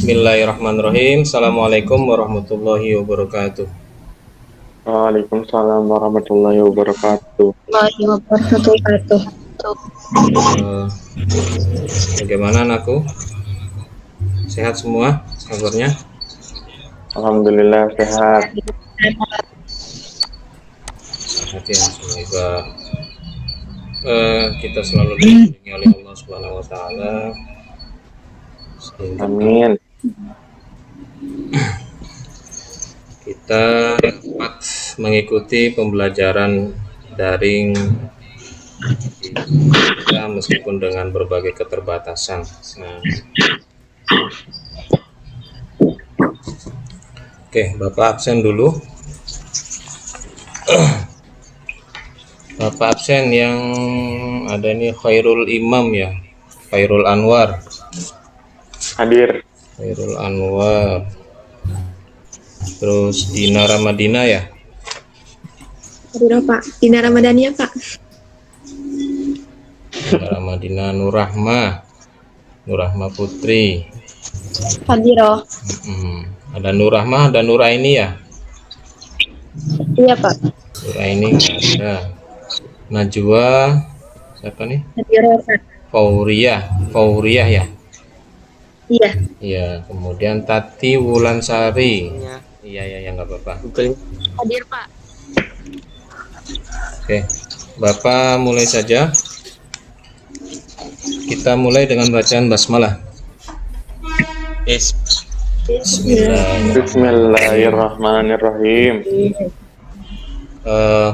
Bismillahirrahmanirrahim. Assalamualaikum warahmatullahi wabarakatuh. Waalaikumsalam warahmatullahi wabarakatuh. Warahmatullahi wabarakatuh. Eh, Bagaimana anakku? Sehat semua kabarnya? Alhamdulillah sehat. Sehat ya. Semoga kita selalu dilindungi oleh Allah Subhanahu Wa Taala sehingga Amin. kita dapat mengikuti pembelajaran daring kita meskipun dengan berbagai keterbatasan. Nah, oke, Bapak absen dulu. Bapak absen yang ada ini Khairul Imam ya, Khairul Anwar, Hadir. Khairul Anwar, terus Dina Ramadina ya, Hadir Pak. Dina Ramadhania Pak. Dina Ramadina Nurrahma, Nurrahma Putri, Hadir. ada Nurrahma, ada Nuraini ya, Iya Pak. Nuraini ada, Najwa, siapa nih? Hadir Pak. Fauriyah ya. Iya. Iya, kemudian Tati Wulansari. Iya ya, nggak apa-apa. Hadir Pak. Oke, Bapak mulai saja. Kita mulai dengan bacaan basmalah. Bismillahirrahmanirrahim.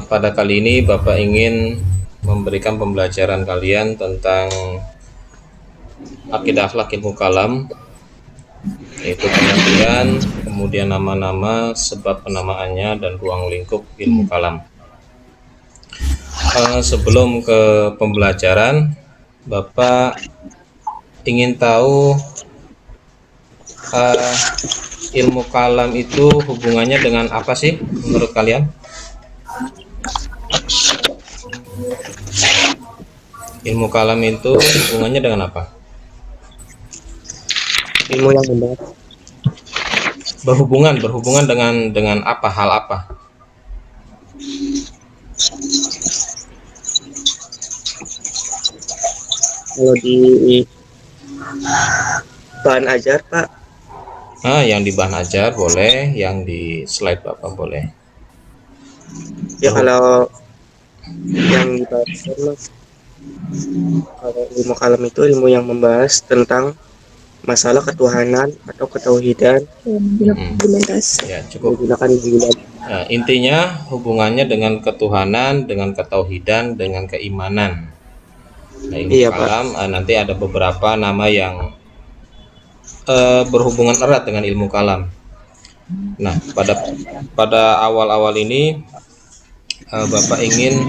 Pada kali ini Bapak ingin memberikan pembelajaran kalian tentang akidah akhlak ilmu kalam, yaitu pengertian, kemudian nama-nama, sebab penamaannya, dan ruang lingkup ilmu kalam. Sebelum ke pembelajaran, Bapak ingin tahu ilmu kalam itu hubungannya dengan apa sih menurut kalian? Ilmu kalam itu hubungannya dengan apa? Ilmu yang benar. Berhubungan dengan apa? Hal apa? Kalau di bahan ajar Pak, Yang di bahan ajar boleh, yang di slide Bapak boleh. ya kalau yang dibahas Mas, kalau ilmu kalam itu ilmu yang membahas tentang masalah ketuhanan atau ketauhidan Ya, cukup. menggunakan bulan. Nah, intinya hubungannya dengan ketuhanan, dengan ketauhidan, dengan keimanan. Nah, ilmu Iya, kalam nanti ada beberapa nama yang berhubungan erat dengan ilmu kalam. Nah, pada awal-awal ini Bapak ingin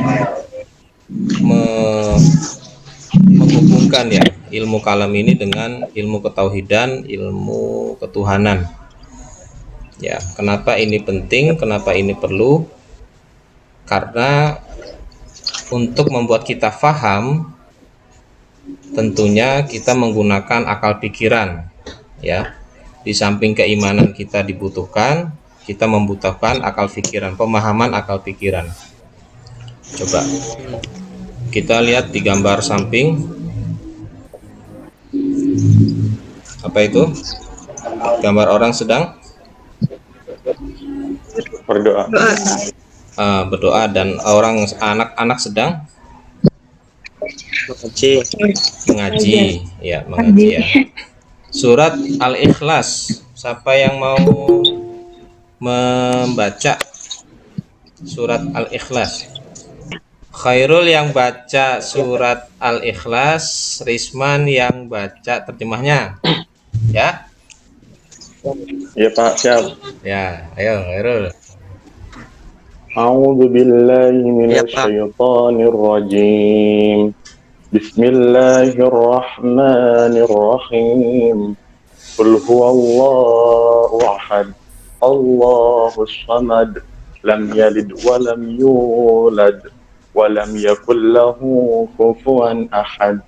menghubungkan ya ilmu kalam ini dengan ilmu ketauhidan, ilmu ketuhanan. Ya, kenapa ini penting? Kenapa ini perlu? Karena untuk membuat kita faham, tentunya kita menggunakan akal pikiran. Ya, di samping keimanan kita dibutuhkan, kita membutuhkan akal pikiran, pemahaman akal pikiran. Coba kita lihat di gambar samping. Apa itu? Gambar orang sedang Berdoa. berdoa, dan orang anak-anak sedang mengaji. Ya, mengaji ya. Surat Al-Ikhlas. Siapa yang mau membaca surat Al-Ikhlas? Khairul yang baca surat Al-Ikhlas, Risman yang baca terjemahnya. Ya? Ya Pak, siap. Ya, ayo Khairul. A'udzu billahi minasyaitonir rajim. Bismillahirrahmanirrahim. Qul huwallahu ahad. Allahus samad. Lam yalid wa lam yulad wa lam yakul lahu kufuwan ahad.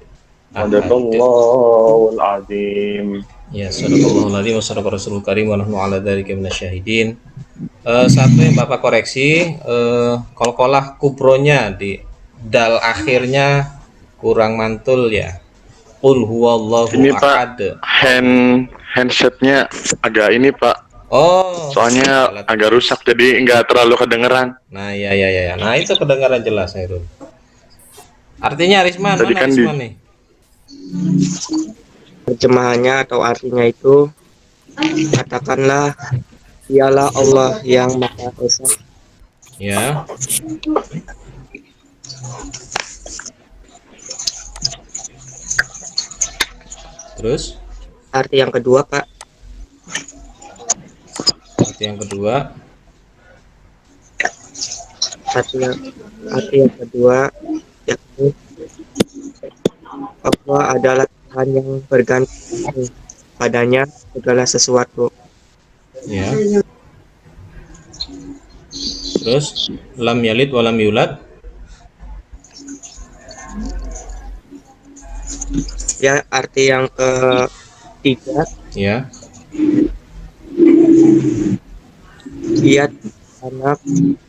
Sadaqallahul azim. Ya, sadaqallahul adzim wa sadaqa rasulul karim wa nahnu ala dzalika minasyahidin. Satu yang Bapak koreksi, qalqalah kubronya di dal akhirnya kurang mantul ya. Qul huwallahu Ini Pak, ahad. handsetnya agak ini Pak. Oh, Soalnya salah. agak rusak jadi nggak terlalu kedengeran. Nah, ya. Nah, itu kedengaran jelas, Hairul. Artinya Risman, Tadi mana kan Risman nih? Terjemahannya atau artinya itu, katakanlah dialah Allah yang Maha Esa. Ya. Terus Arti yang kedua, Pak, arti yang kedua, arti yang kedua yakni Allah adalah Tuhan yang bergantung padanya segala sesuatu. ya. Terus lam yalid walam yulad. Ya, arti yang ketiga, Ya. dia anak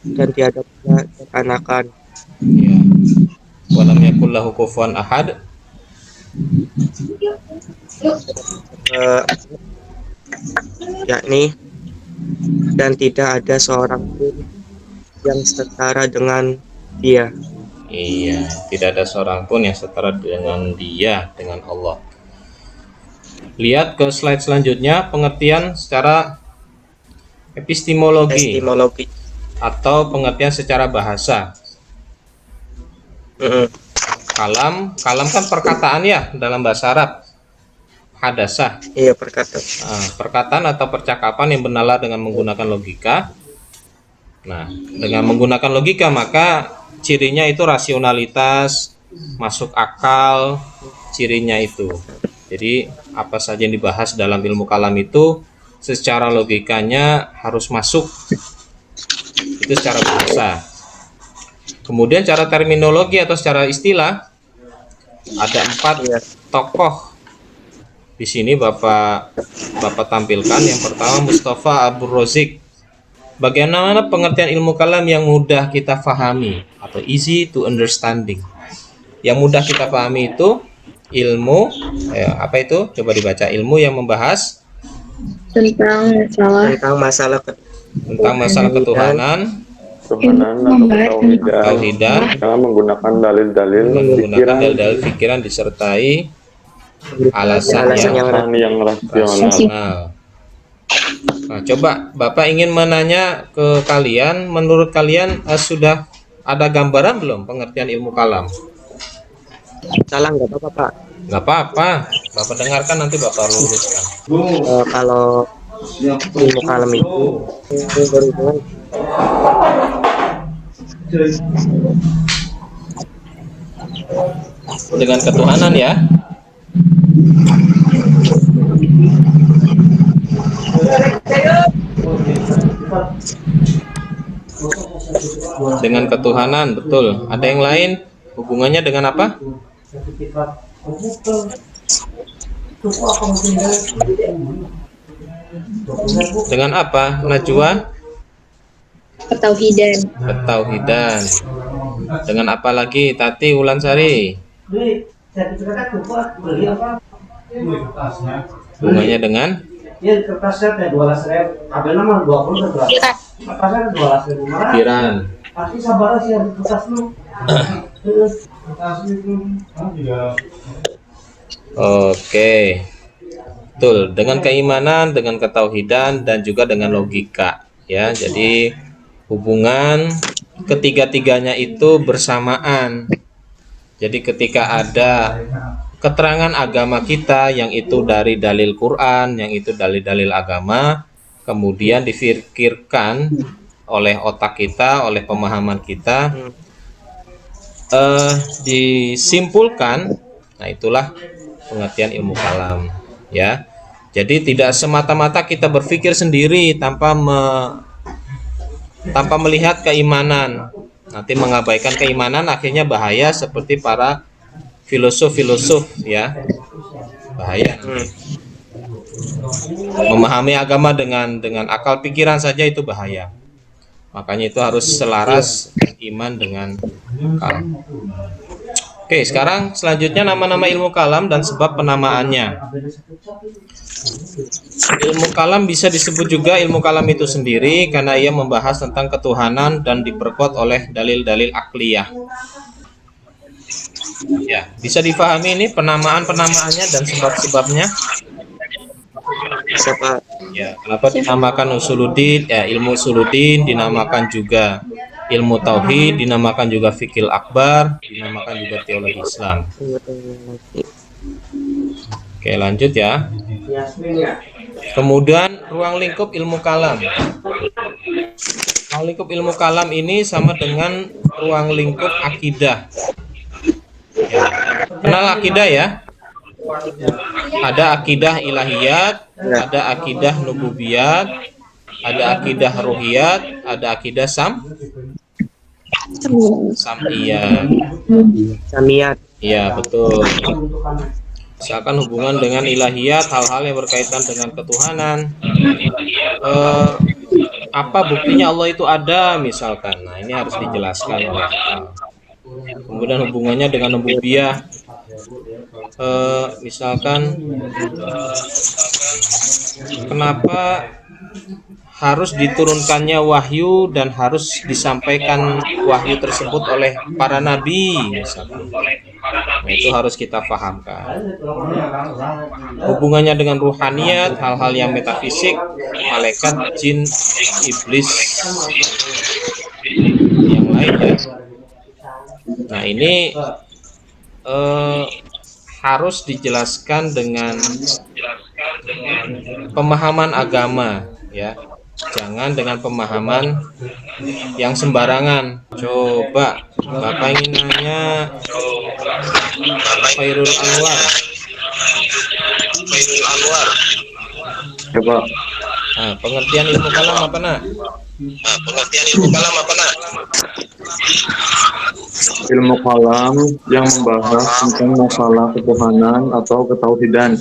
dan tiada pula teranakan. Ya. Walam yakul lahu kufuwan ahad. Eh, yakni dan tidak ada seorang pun yang setara dengan dia. Iya, tidak ada seorang pun yang setara dengan dia, dengan Allah. Lihat ke slide selanjutnya, pengertian secara epistemologi Etimologi. atau pengertian secara bahasa. Mm-mm. Kalam kan perkataan ya dalam bahasa Arab. Hadasah, Iya, perkata. perkataan atau percakapan yang bernalar dengan menggunakan logika. Nah, dengan menggunakan logika maka cirinya itu rasionalitas, masuk akal, cirinya itu. Jadi apa saja yang dibahas dalam ilmu kalam itu secara logikanya harus masuk. Itu secara bahasa. Kemudian cara terminologi atau secara istilah ada 4 Iya. tokoh. Di sini Bapak tampilkan. Yang pertama Mustafa Abu Rozik. Bagaimana pengertian ilmu kalam yang mudah kita fahami atau easy to understanding. Yang mudah kita pahami itu ilmu apa itu? Coba dibaca, ilmu yang membahas tentang masalah Tentang masalah ketuhanan, Tuhanan atau tauhidan, dengan menggunakan dalil-dalil menggunakan dalil-dalil pikiran disertai alasan yang rasional. rasional. Nah, coba Bapak ingin menanya ke kalian, menurut kalian sudah ada gambaran belum pengertian ilmu kalam? salah nggak apa-apa, Pak. Nggak apa-apa, Bapak dengarkan nanti Bapak luruskan. Kalau ilmu kalam itu berhubungan Dengan ketuhanan ya. Dengan ketuhanan, betul. Ada yang lain? Hubungannya dengan apa? Dengan apa? Najwa? ketauhidan. Ketauhidan. Dengan apa lagi? Tati Wulansari? Hubungannya dengan pikiran. Oke. Betul, dengan keimanan, dengan ketauhidan dan juga dengan logika ya. Jadi hubungan ketiga-tiganya itu bersamaan. Jadi ketika ada keterangan agama kita yang itu dari dalil Quran, yang itu dalil-dalil agama, kemudian difikirkan oleh otak kita, oleh pemahaman kita, disimpulkan. Nah, itulah pengertian ilmu kalam ya. Jadi tidak semata-mata kita berpikir sendiri tanpa melihat keimanan. Nanti mengabaikan keimanan akhirnya bahaya seperti para filosof ya, bahaya. Memahami agama dengan akal pikiran saja itu bahaya. Makanya itu harus selaras iman dengan akal. Oke, sekarang selanjutnya nama-nama ilmu kalam dan sebab penamaannya. Ilmu kalam bisa disebut juga ilmu kalam itu sendiri karena ia membahas tentang ketuhanan dan diperkuat oleh dalil-dalil akliyah. Ya, bisa difahami ini penamaan-penamaannya dan sebab-sebabnya. Siapa? Ya, kenapa dinamakan usuluddin? Ya, ilmu usuluddin dinamakan juga ilmu tauhid, dinamakan juga fikih akbar, dinamakan juga teologi Islam. Oke, lanjut ya. Kemudian ruang lingkup ilmu kalam. Ruang lingkup ilmu kalam ini sama dengan ruang lingkup akidah. Ya. Kenal akidah ya? Ada akidah ilahiyat, ada akidah nububiyat, ada akidah ruhiyat, ada akidah samiyat. Samiyat. Iya, betul. Misalkan hubungan dengan ilahiyat, hal-hal yang berkaitan dengan ketuhanan. Apa buktinya Allah itu ada misalkan. Nah, ini harus dijelaskan oleh akal. Kemudian hubungannya dengan nububiyah. Misalkan kenapa harus diturunkannya wahyu dan harus disampaikan wahyu tersebut oleh para nabi misalkan. Nah, itu harus kita pahamkan. Hubungannya dengan ruhaniyat, hal-hal yang metafisik, malaikat, jin, iblis, yang lainnya. Nah, ini harus dijelaskan dengan pemahaman agama ya, jangan dengan pemahaman yang sembarangan. Coba Bapak ingin nanya Khairul Anwar. Coba. Nah, pengertian ilmu kalam apa nak? Ilmu kalam yang membahas tentang masalah ketuhanan atau ketauhidan.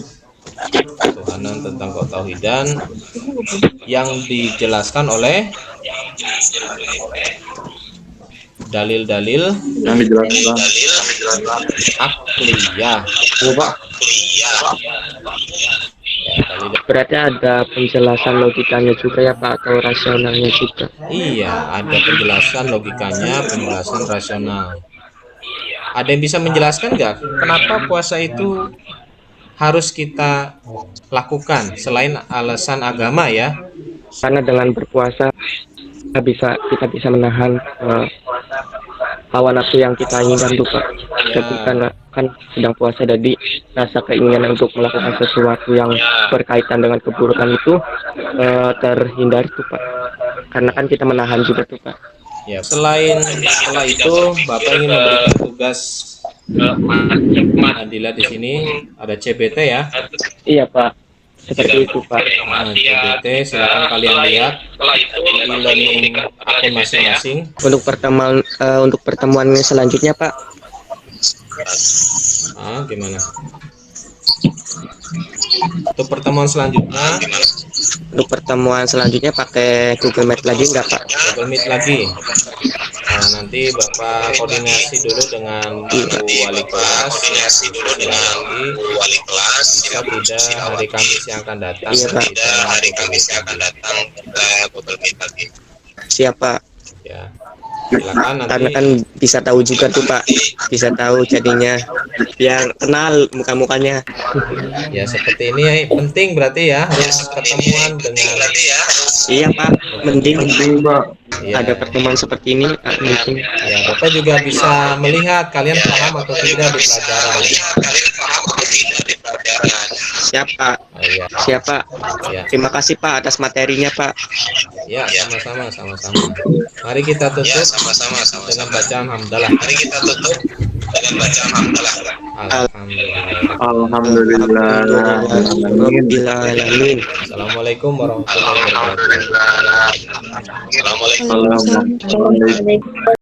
Ketuhanan tentang ketauhidan yang dijelaskan oleh dalil-dalil Yang dijelaskan. akliyah. Coba. Ya, dalil. Berarti ada penjelasan logikanya juga ya Pak, atau rasionalnya juga. Iya, ada penjelasan logikanya, penjelasan rasional. Ada yang bisa menjelaskan nggak kenapa puasa itu harus kita lakukan selain alasan agama ya? Karena dengan berpuasa kita bisa menahan hawa nafsu yang kita inginkan tuh Pak. Ketika kan sedang puasa, jadi rasa keinginan untuk melakukan sesuatu yang berkaitan dengan keburukan itu terhindar tuh Pak. Karena kan kita menahan juga tuh Pak. Ya, setelah itu Bapak ingin memberikan tugas Adila di sini ada CBT ya. Iya Pak, seperti itu Pak. Nah, CBT silakan kalian lihat e-learning akun masing-masing. Untuk pertemuannya selanjutnya Pak. Gimana? Untuk pertemuan selanjutnya pakai Google Meet lagi nggak Pak? Google Meet lagi. Nah, nanti Bapak koordinasi dulu dengan Bu Wali kelas. Bisa tidak hari Kamis yang akan datang? Iya, Pak. Siapa? Ya, silakan Karena nanti. kan bisa tahu juga tuh Pak, bisa tahu jadinya biar kenal muka-mukanya. Ya, seperti ini penting berarti ya harus ketemuan dengan. Iya Pak, mending Pak. Ya, ada pertemuan seperti ini Pak, mending. ya, Bapak juga bisa melihat kalian paham atau tidak di pelajaran. Siapa? Ya, Siapa? ya, Terima kasih Pak atas materinya Pak. ya, sama-sama. Mari kita tutup dengan bacaan hamdalah. Alhamdulillah. Alhamdulillah. Rabbil alamin. Assalamualaikum warahmatullahi wabarakatuh. Waalaikumsalam.